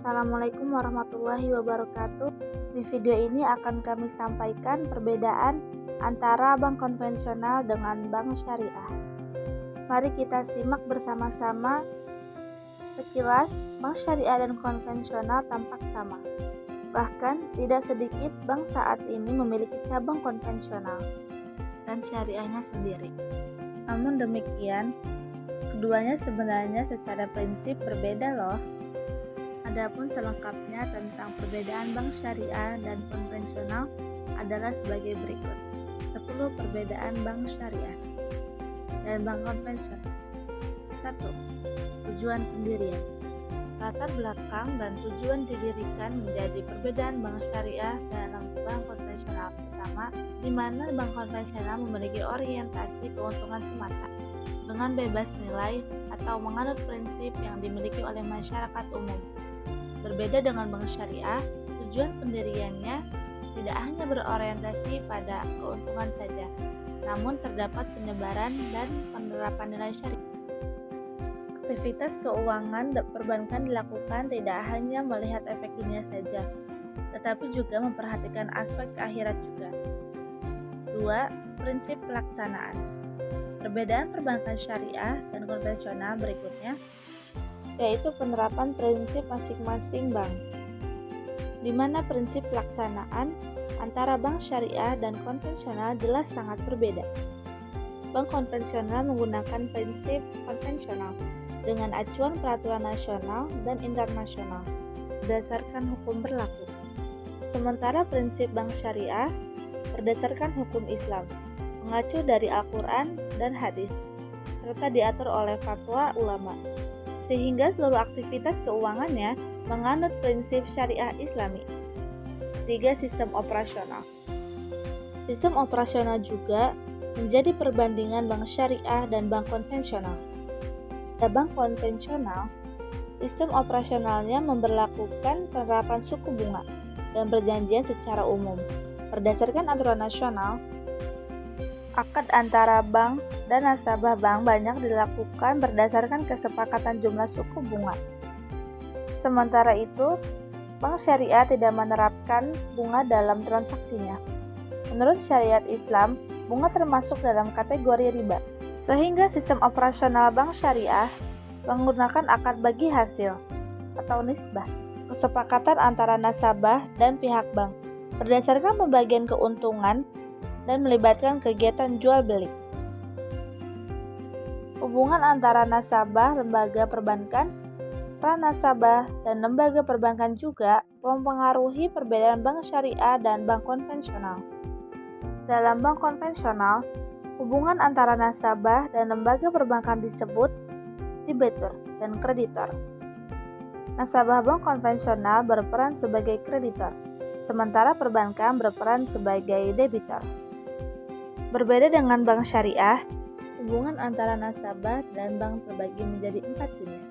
Assalamualaikum warahmatullahi wabarakatuh. Di video ini akan kami sampaikan perbedaan antara bank konvensional dengan bank syariah. Mari kita simak bersama-sama. Sekilas, bank syariah dan konvensional tampak sama. Bahkan, tidak sedikit bank saat ini memiliki cabang konvensional dan syariahnya sendiri. Namun demikian, keduanya sebenarnya secara prinsip berbeda loh. Adapun selengkapnya tentang perbedaan bank syariah dan konvensional adalah sebagai berikut. 10 perbedaan bank syariah dan bank konvensional. 1. Tujuan pendirian. Latar belakang dan tujuan didirikan menjadi perbedaan bank syariah dalam bank konvensional. Pertama, di mana bank konvensional memiliki orientasi keuntungan semata dengan bebas nilai atau menganut prinsip yang dimiliki oleh masyarakat umum. Berbeda dengan bank syariah, tujuan pendiriannya tidak hanya berorientasi pada keuntungan saja, namun terdapat penyebaran dan penerapan nilai syariah. Aktivitas keuangan perbankan dilakukan tidak hanya melihat efek dunia saja, tetapi juga memperhatikan aspek akhirat juga. 2. Prinsip pelaksanaan. Perbedaan perbankan syariah dan konvensional berikutnya yaitu penerapan prinsip masing-masing bank, di mana prinsip pelaksanaan antara bank syariah dan konvensional jelas sangat berbeda. Bank konvensional menggunakan prinsip konvensional dengan acuan peraturan nasional dan internasional berdasarkan hukum berlaku. Sementara prinsip bank syariah berdasarkan hukum Islam, mengacu dari Al-Quran dan hadis, serta diatur oleh fatwa ulama, sehingga seluruh aktivitas keuangannya menganut prinsip syariah Islami. 3. Sistem operasional. Sistem operasional juga menjadi perbandingan bank syariah dan bank konvensional. Pada bank konvensional, sistem operasionalnya memberlakukan penerapan suku bunga dan perjanjian secara umum. Berdasarkan aturan nasional, akad antara bank dan nasabah bank banyak dilakukan berdasarkan kesepakatan jumlah suku bunga. Sementara itu, bank syariah tidak menerapkan bunga dalam transaksinya. Menurut syariat Islam, bunga termasuk dalam kategori riba, sehingga sistem operasional bank syariah menggunakan akad bagi hasil atau nisbah, kesepakatan antara nasabah dan pihak bank, berdasarkan pembagian keuntungan dan melibatkan kegiatan jual beli. Hubungan antara nasabah, lembaga perbankan, pranasabah, dan lembaga perbankan juga mempengaruhi perbedaan bank syariah dan bank konvensional. Dalam bank konvensional, hubungan antara nasabah dan lembaga perbankan disebut debitur dan kreditor. Nasabah bank konvensional berperan sebagai kreditor, sementara perbankan berperan sebagai debitur. Berbeda dengan bank syariah, hubungan antara nasabah dan bank terbagi menjadi 4 jenis,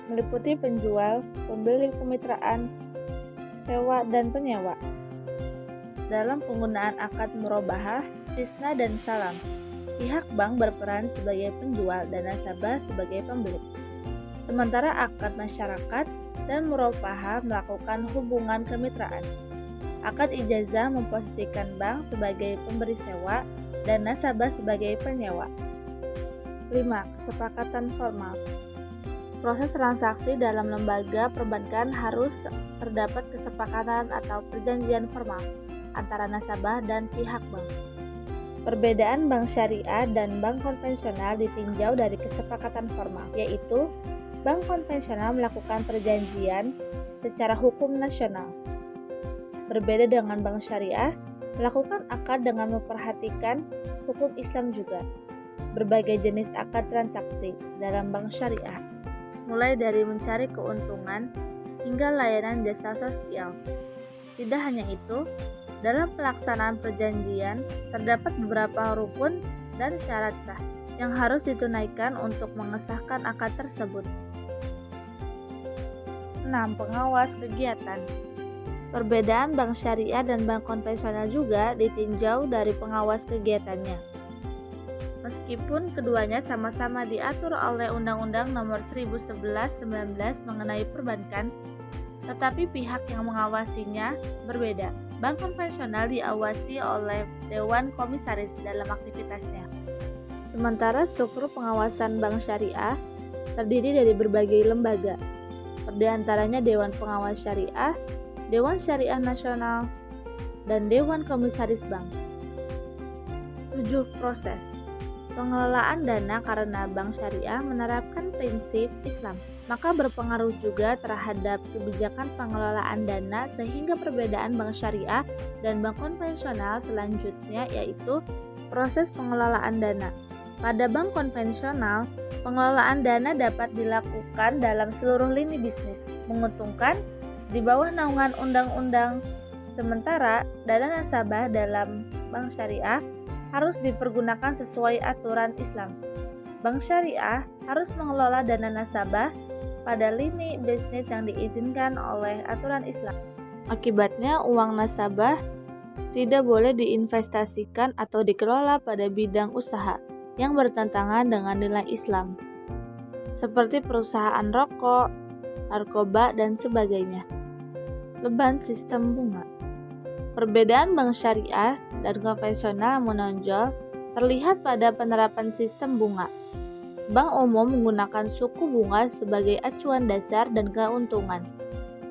meliputi penjual, pembeli kemitraan, sewa, dan penyewa. Dalam penggunaan akad murabahah, istisna, dan salam, pihak bank berperan sebagai penjual dan nasabah sebagai pembeli. Sementara akad masyarakat dan murabahah melakukan hubungan kemitraan. Akad ijazah memposisikan bank sebagai pemberi sewa dan nasabah sebagai penyewa. 5. Kesepakatan formal. Proses transaksi dalam lembaga perbankan harus terdapat kesepakatan atau perjanjian formal antara nasabah dan pihak bank. Perbedaan bank syariah dan bank konvensional ditinjau dari kesepakatan formal, yaitu bank konvensional melakukan perjanjian secara hukum nasional. Berbeda dengan bank syariah, melakukan akad dengan memperhatikan hukum Islam juga. Berbagai jenis akad transaksi dalam bank syariah, mulai dari mencari keuntungan hingga layanan jasa sosial. Tidak hanya itu, dalam pelaksanaan perjanjian terdapat beberapa rukun dan syarat sah yang harus ditunaikan untuk mengesahkan akad tersebut. 6. Pengawas kegiatan. Perbedaan bank syariah dan bank konvensional juga ditinjau dari pengawas kegiatannya. Meskipun keduanya sama-sama diatur oleh Undang-Undang Nomor 1011/19 mengenai perbankan, tetapi pihak yang mengawasinya berbeda. Bank konvensional diawasi oleh Dewan Komisaris dalam aktivitasnya. Sementara struktur pengawasan bank syariah terdiri dari berbagai lembaga, di antaranya Dewan Pengawas Syariah, Dewan Syariah Nasional, dan Dewan Komisaris Bank. 7. Proses pengelolaan dana. Karena bank syariah menerapkan prinsip Islam, maka berpengaruh juga terhadap kebijakan pengelolaan dana, sehingga perbedaan bank syariah dan bank konvensional selanjutnya yaitu proses pengelolaan dana. Pada bank konvensional, pengelolaan dana dapat dilakukan dalam seluruh lini bisnis, menguntungkan di bawah naungan undang-undang. Sementara dana nasabah dalam bank syariah harus dipergunakan sesuai aturan Islam. Bank syariah harus mengelola dana nasabah pada lini bisnis yang diizinkan oleh aturan Islam. Akibatnya, uang nasabah tidak boleh diinvestasikan atau dikelola pada bidang usaha yang bertentangan dengan nilai Islam, seperti perusahaan rokok, narkoba, dan sebagainya. Beban sistem bunga. Perbedaan bank syariah dan konvensional menonjol terlihat pada penerapan sistem bunga. Bank umum menggunakan suku bunga sebagai acuan dasar dan keuntungan.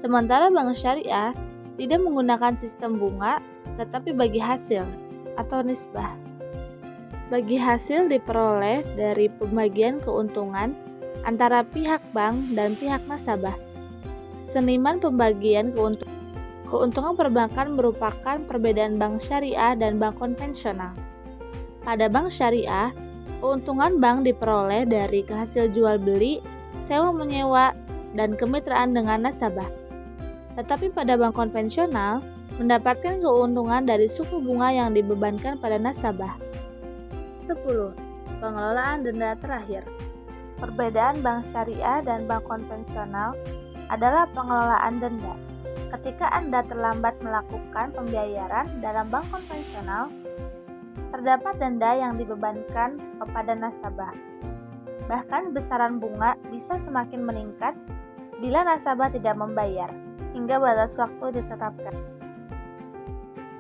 Sementara bank syariah tidak menggunakan sistem bunga, tetapi bagi hasil atau nisbah. Bagi hasil diperoleh dari pembagian keuntungan antara pihak bank dan pihak nasabah. Seniman pembagian keuntungan perbankan merupakan perbedaan bank syariah dan bank konvensional. Pada bank syariah, keuntungan bank diperoleh dari hasil jual beli, sewa menyewa, dan kemitraan dengan nasabah. Tetapi pada bank konvensional, mendapatkan keuntungan dari suku bunga yang dibebankan pada nasabah. 10. Pengelolaan denda terakhir. Perbedaan bank syariah dan bank konvensional adalah pengelolaan denda. Ketika Anda terlambat melakukan pembayaran dalam bank konvensional, terdapat denda yang dibebankan kepada nasabah. Bahkan besaran bunga bisa semakin meningkat bila nasabah tidak membayar, hingga batas waktu ditetapkan.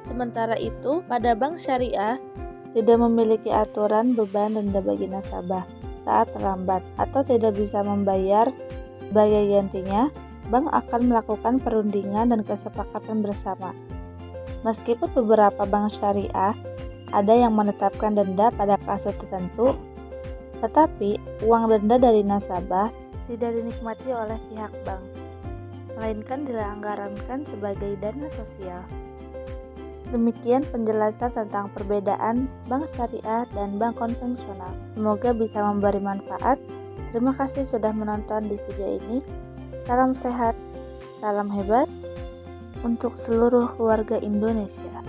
Sementara itu, pada bank syariah tidak memiliki aturan beban denda bagi nasabah saat terlambat atau tidak bisa membayar sebagai gantinya. Bank akan melakukan perundingan dan kesepakatan bersama. Meskipun beberapa bank syariah ada yang menetapkan denda pada kasus tertentu, tetapi uang denda dari nasabah tidak dinikmati oleh pihak bank, melainkan dianggarankan sebagai dana sosial. Demikian penjelasan tentang perbedaan bank syariah dan bank konvensional. Semoga bisa memberi manfaat. Terima kasih sudah menonton di video ini. Salam sehat, salam hebat untuk seluruh keluarga Indonesia.